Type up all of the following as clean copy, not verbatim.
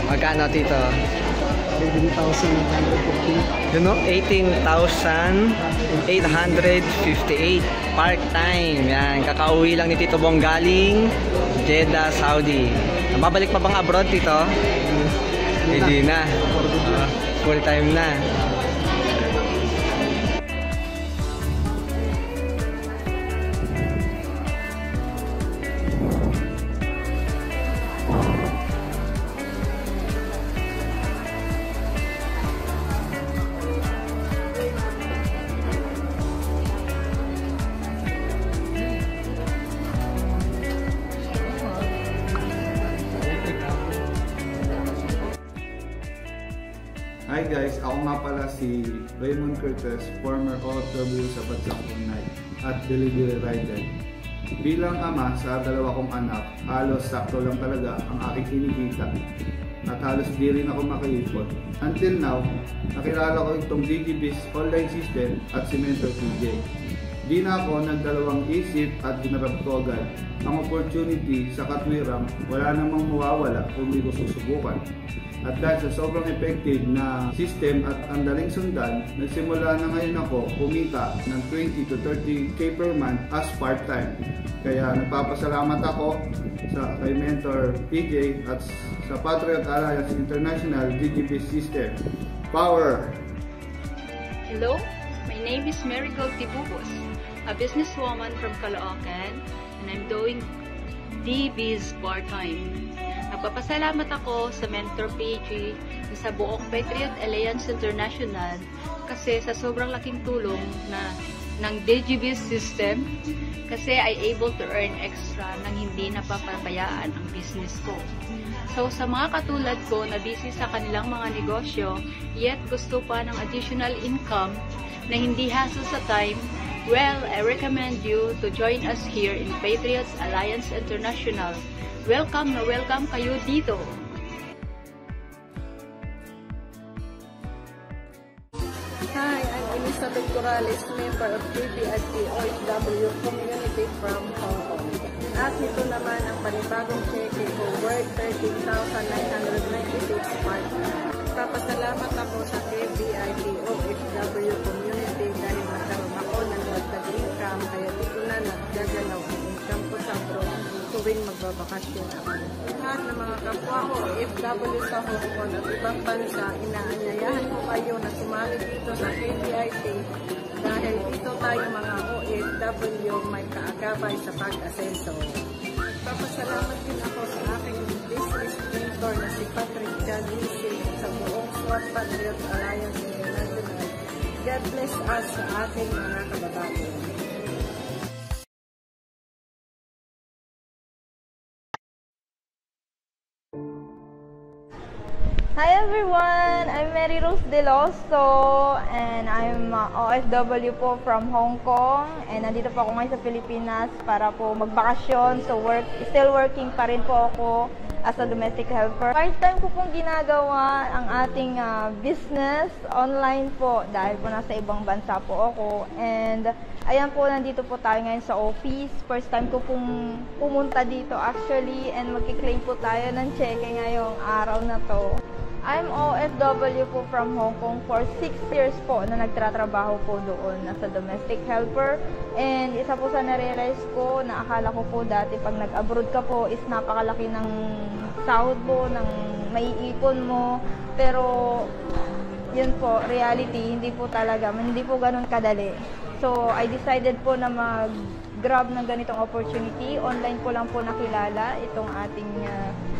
Magkano dito? 18,950. You know, 18,858 part-time. Yan, kakauwi lang ni Tito Bong galing Jeddah, Saudi. Mababalik pa bang abroad, Tito? Hindi na. Full time na. Hi guys, ako nga pala si Raymond Curtis, former OFW sa Bansang Brunei at delivery rider. Bilang ama sa dalawa kong anak, halos sakto lang talaga ang aking kinikita at halos di rin ako makaipon. Until now, nakilala ko itong DigiBiz online system at si Mentor PJ. Di na ako nagdalawang isip at ginarap ko agad ang opportunity sa katwirang wala namang mawawala kung di ko susubukan. At dahil sa sobrang effective na system at ang daling sundan, nagsimula na ngayon ako kumita ng 20 to 30k per month as part-time. Kaya nagpapasalamat ako sa kay Mentor PJ at sa Patriot Alliance International DigiBiz System. Power! Hello, my name is Marigold Tibubos, a businesswoman from Caloocan, and I'm doing DBiz part-time. Nagpapasalamat ako sa Mentor PG sa buong Patriot Alliance International kasi sa sobrang laking tulong ng DigiBiz system kasi I able to earn extra nang hindi napapabayaan ang business ko. So sa mga katulad ko na busy sa kanilang mga negosyo yet gusto pa ng additional income na hindi hassle sa time, well, I recommend you to join us here in Patriots Alliance International. Welcome na welcome kayo dito! Hi, I'm Elizabeth Corrales, member of KBIT OFW Community from Hong Kong. At ito naman ang panibagong cheque ko worth 13,996 part-time. Papasalamat ako sa KBIT OFW Community dahil nagkaroon ako ng dagdag income kaya dito na naggagalaw ang income ko sa abroad tuwing magbabakasyon ako. Lahat ng mga kapwa ko, OFW sa Hong Kong at ibang bansa, inaanyayahan ko kayo na sumali dito sa KBIT dahil dito tayo mga OFW may kaagapay sa pag-asenso. Papasalamat din ako sa aking business mentor na si Patrick Jalisi sa buong SWAT Patriot Alliance International. God bless us sa ating mga kababayan. Hi everyone! I'm Mary Rose Deloso and I'm OFW po from Hong Kong and nandito po ako ngayon sa Pilipinas para po magbakasyon. So still working pa rin po ako as a domestic helper. First time ko pong ginagawa ang ating business online po dahil po nasa ibang bansa po ako and ayan po, nandito po tayo ngayon sa office. First time ko pong pumunta dito actually and magkiklaim po tayo ng cheque ngayong araw na to. I'm OFW po from Hong Kong for 6 years po na nagtratrabaho po doon nasa domestic helper. And isa po sa nare-realize ko na akala ko po dati pag nag-abroad ka po is napakalaki ng sahod mo, ng maiipon mo. Pero yun po, reality, hindi po talaga, hindi po ganun kadali. So I decided po na mag-grab ng ganitong opportunity. Online ko lang po nakilala itong ating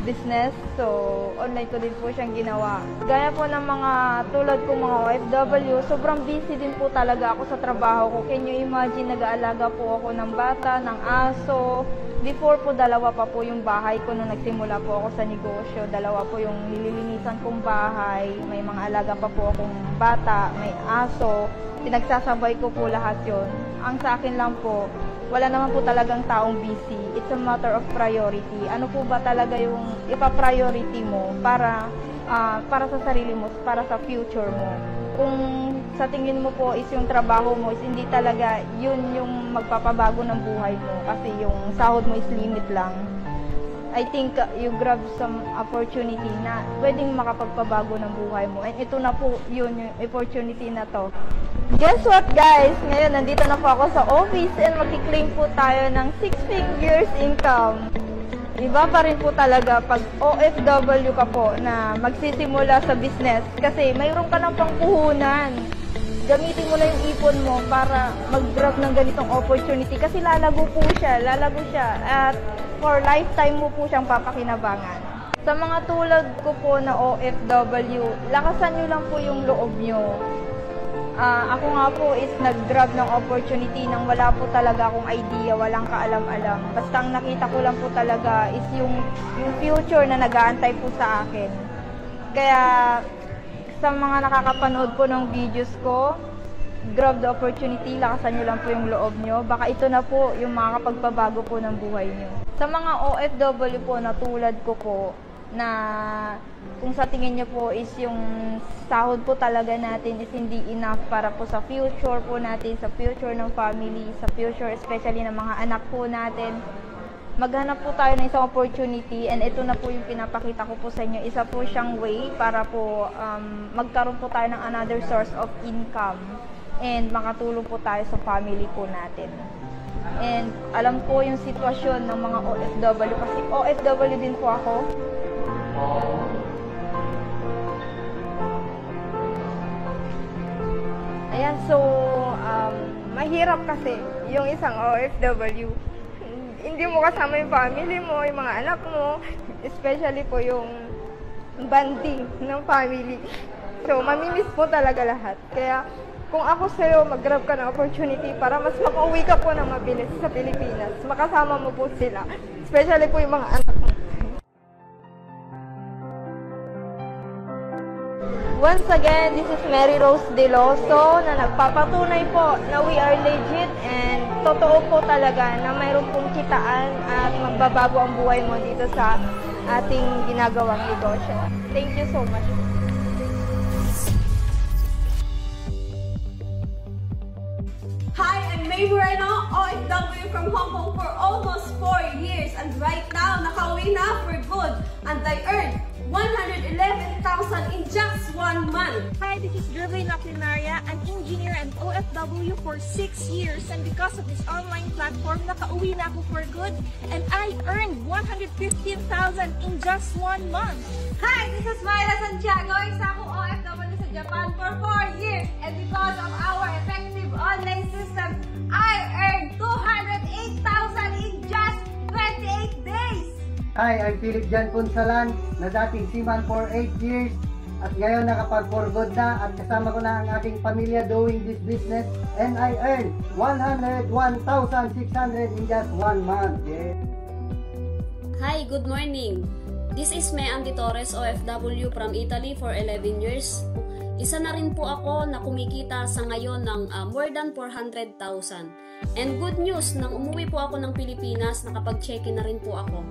business. So, online ko din po siyang ginawa. Gaya po ng mga tulad kong mga OFW, sobrang busy din po talaga ako sa trabaho ko. Can you imagine, nag-aalaga po ako ng bata, ng aso. Before po, dalawa pa po yung bahay ko nung nagsimula po ako sa negosyo. Dalawa po yung nililinisan kong bahay. May mga alaga pa po akong bata, may aso. Pinagsasabay ko po lahat yon. Ang sa akin lang po, wala naman po talagang taong busy. It's a matter of priority. Ano po ba talaga yung ipa-priority mo para sa sarili mo, para sa future mo. Kung sa tingin mo po is yung trabaho mo is hindi talaga yun yung magpapabago ng buhay mo kasi yung sahod mo is limit lang. I think you grab some opportunity na pwedeng makapagpabago ng buhay mo. And ito na po yun, yung opportunity na to. Guess what guys? Ngayon, nandito na po ako sa office and magki-claim po tayo ng 6 figures income. Iba pa rin po talaga pag OFW ka po na magsisimula sa business kasi mayroon ka ng pangpuhunan. Gamitin mo lang yung ipon mo para mag-grab ng ganitong opportunity kasi lalago siya at for lifetime mo po siyang papakinabangan. Sa mga tulad ko po na OFW, lakasan nyo lang po yung loob nyo. Ako nga po is nag-grab ng opportunity nang wala po talaga akong idea, walang kaalam-alam. Basta ang nakita ko lang po talaga is yung future na nag-aantay po sa akin. Kaya sa mga nakakapanood po ng videos ko, grab the opportunity, lakasan nyo lang po yung loob nyo. Baka ito na po yung makakapagpabago po ng buhay nyo. Sa mga OFW po na tulad ko po, na kung sa tingin nyo po is yung sahod po talaga natin is hindi enough para po sa future po natin, sa future ng family, sa future especially ng mga anak po natin. Maghanap po tayo ng isang opportunity and ito na po yung pinapakita ko po sa inyo. Isa po siyang way para po magkaroon po tayo ng another source of income and makatulong po tayo sa family po natin. And alam po yung sitwasyon ng mga OFW kasi OFW din po ako. Ayan, so mahirap kasi yung isang OFW. Hindi mo kasama yung family mo, yung mga anak mo, especially po yung bonding ng family. So, mamimiss po talaga lahat. Kaya, kung ako sa'yo, mag-grab ka ng opportunity para mas makauwi ka po ng mabilis sa Pilipinas. Makasama mo po sila. Especially po yung mga anak mo. Once again, this is Mary Rose Deloso na nagpapatunay po na we are legit and totoo po talaga na mayroon pong kitaan at magbabago ang buhay mo dito sa ating ginagawang negosyo. Thank you so much. Hi, I'm May Moreno, OFW from Hong Kong for almost 4 years, and right now, nakauwi na for good, and I earned 111,000 in just 1 month. Hi, this is Jervain Aplinaria, an engineer and OFW for 6 years, and because of this online platform, nakauwi na ako for good, and I earned 115,000 in just 1 month. Hi, this is Myra Santiago, isa akong OFW sa Japan for 4 years, and because of our effective online system, I earned 208,000 in just 28 days. Hi, I'm Philip Jan Punsalan, na dating seaman for 8 years at ngayon nakapag-for good na at kasama ko na ang ating pamilya doing this business and I earned 101,600 in just 1 month. Yeah. Hi, good morning. This is May Andy Torres, OFW from Italy for 11 years. Isa na rin po ako na kumikita sa ngayon ng more than 400,000. And good news, nang umuwi po ako ng Pilipinas, nakapag-check-in na rin po ako.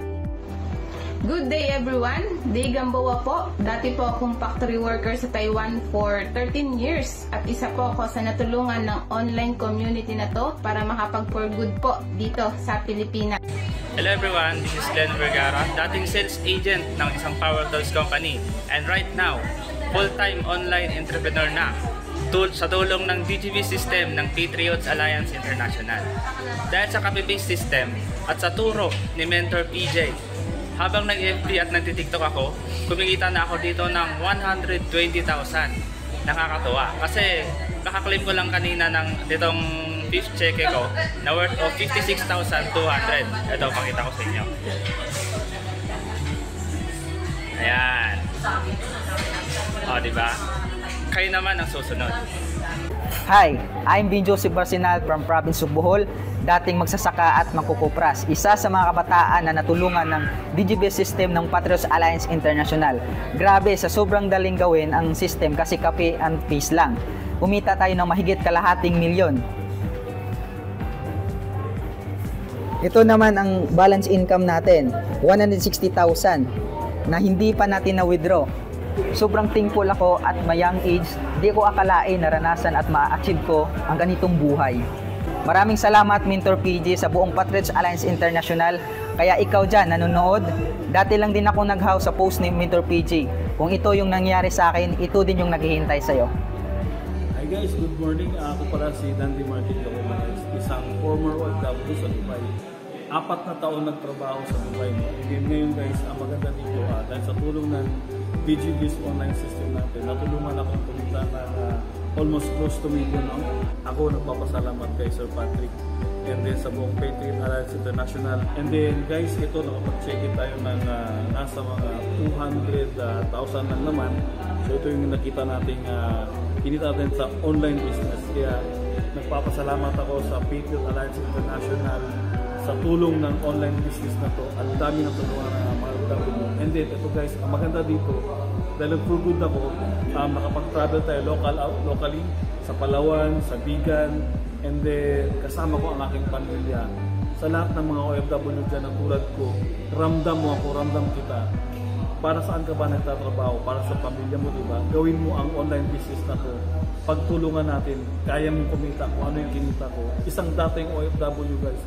Good day everyone! Day Gamboa po. Dati po akong factory worker sa Taiwan for 13 years at isa po ako sa natulungan ng online community na to para makapag-for good po dito sa Pilipinas. Hello everyone, this is Glenn Vergara, dating sales agent ng isang power tools company and right now, full-time online entrepreneur na sa tulong ng DGB system ng Patriots Alliance International. Dahil sa copy-paste system at sa turo ni Mentor PJ, habang nag-FB at nagtitiktok ako, kumikita na ako dito ng 120,000. Nakakatuwa. Kasi nakaklaim ko lang kanina ng ditong fifth check ko na worth of 56,200. Ito, pakita ko sa inyo. Ayan. O, diba? Kayo naman ang susunod. Hi, I'm Bin Joseph Barsinal from province of Bohol, dating magsasaka at mangkukupras. Isa sa mga kabataan na natulungan ng DGB system ng Patriots Alliance International. Grabe, sa sobrang daling gawin ang system kasi copy and paste lang. Kumita tayo ng mahigit kalahating milyon. Ito naman ang balance income natin, 160,000 na hindi pa natin na-withdraw. Sobrang thankful ako at my young age, di ko akalain naranasan at ma-achieve ko ang ganitong buhay. Maraming salamat Mentor PG sa buong Patriots Alliance International Kaya ikaw dyan, nanonood, dati lang din ako nag-how sa post ni Mentor PJ. Kung ito yung nangyari sa akin, ito din yung naghihintay sa'yo. Hi guys, good morning. Ako pala si Dandy Martin Docomanes, isang former OFW sa Dubai. 4 na taon nagtrabaho sa Dubai. And ngayon guys, ang maganda dito, dahil sa tulong ng DigiBiz online system natin, natulungan akong kumita ng almost close to $1 million. Ako nagpapasalamat kay Sir Patrick. And then sa buong Patriot Alliance International. And then guys, ito nakapag-check-in tayo ng nasa mga 200,000 lang naman. So ito yung nakita natin kinita natin sa online business. Kaya nagpapasalamat ako sa Patriot Alliance International sa tulong ng online business na to. Ang dami ng tulungan ng mga OFW. And then ito guys, ang maganda dito, dahil for good ako, nakapag-travel tayo locally sa Palawan, sa Bigan, and then kasama ko ang aking pamilya. Sa lahat ng mga OFW dyan na tulad ko, ramdam mo ako, ramdam kita. Para saan ka ba nagtatrabaho? Para sa pamilya mo, diba? Gawin mo ang online business na to. Pagtulungan natin, kaya mong kumita kung ano yung kinita ko. Isang dating OFW guys,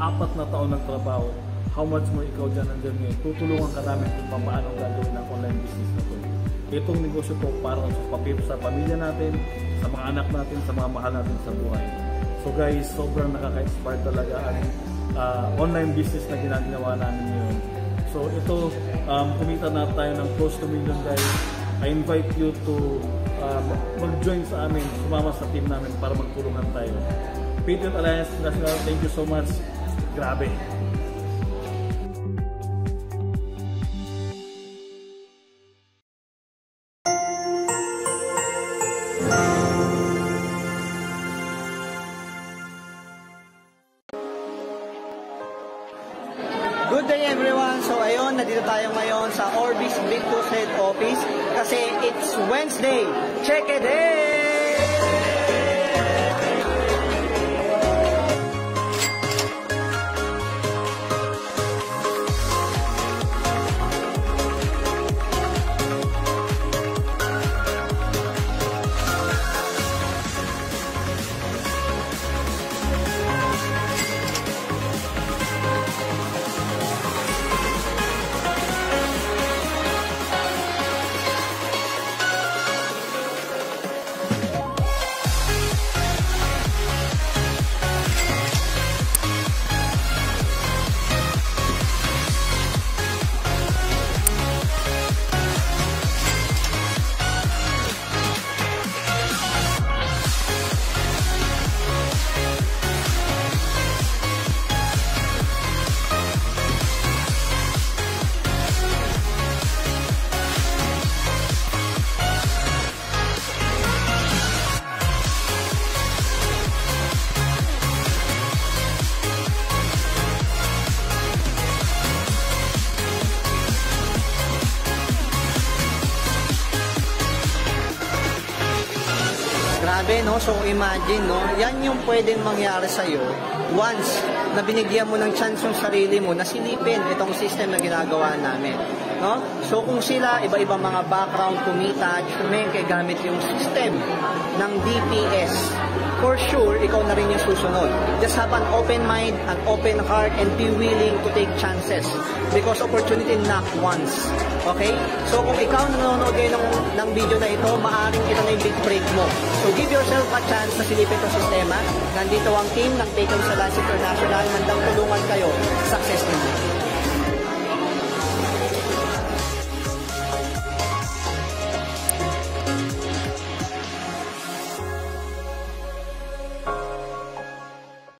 4 na taon ng trabaho. How much more ikaw dyan nandyan ngayon? Tutulungan ka namin kung paano gagawin ang online business na to. Itong negosyo to para sa pamilya natin, sa mga anak natin, sa mga mahal natin sa buhay. So guys, sobrang nakaka-inspire talaga ang online business na ginagawa namin ngayon. So ito, kumita na tayo ng close to $1 million guys. I invite you to mag-join sa amin, sumama sa team namin para magtulungan tayo. Patriot Alliance International, thank you so much. Grabe! Good day everyone! So ayun, nandito tayo ngayon sa Orbis Victus Head Office kasi it's Wednesday! Check it in! Grabe, no? So, imagine, no? Yan yung pwedeng mangyari sa'yo once na binigyan mo ng chance yung sarili mo na silipin itong system na ginagawa namin, no? So, kung sila, iba-ibang mga background, kumita, kaya gamit yung system ng DPS, for sure, ikaw na rin yung susunod. Just have an open mind, an open heart, and be willing to take chances. Because opportunity knock once. Okay? So kung ikaw nanonood ngayon ng video na ito, maaaring ito na yung big break mo. So give yourself a chance na silipin itong sistema. Nandito ang team ng Patriot Alliance International, handang tulungan kayo sa success ninyo.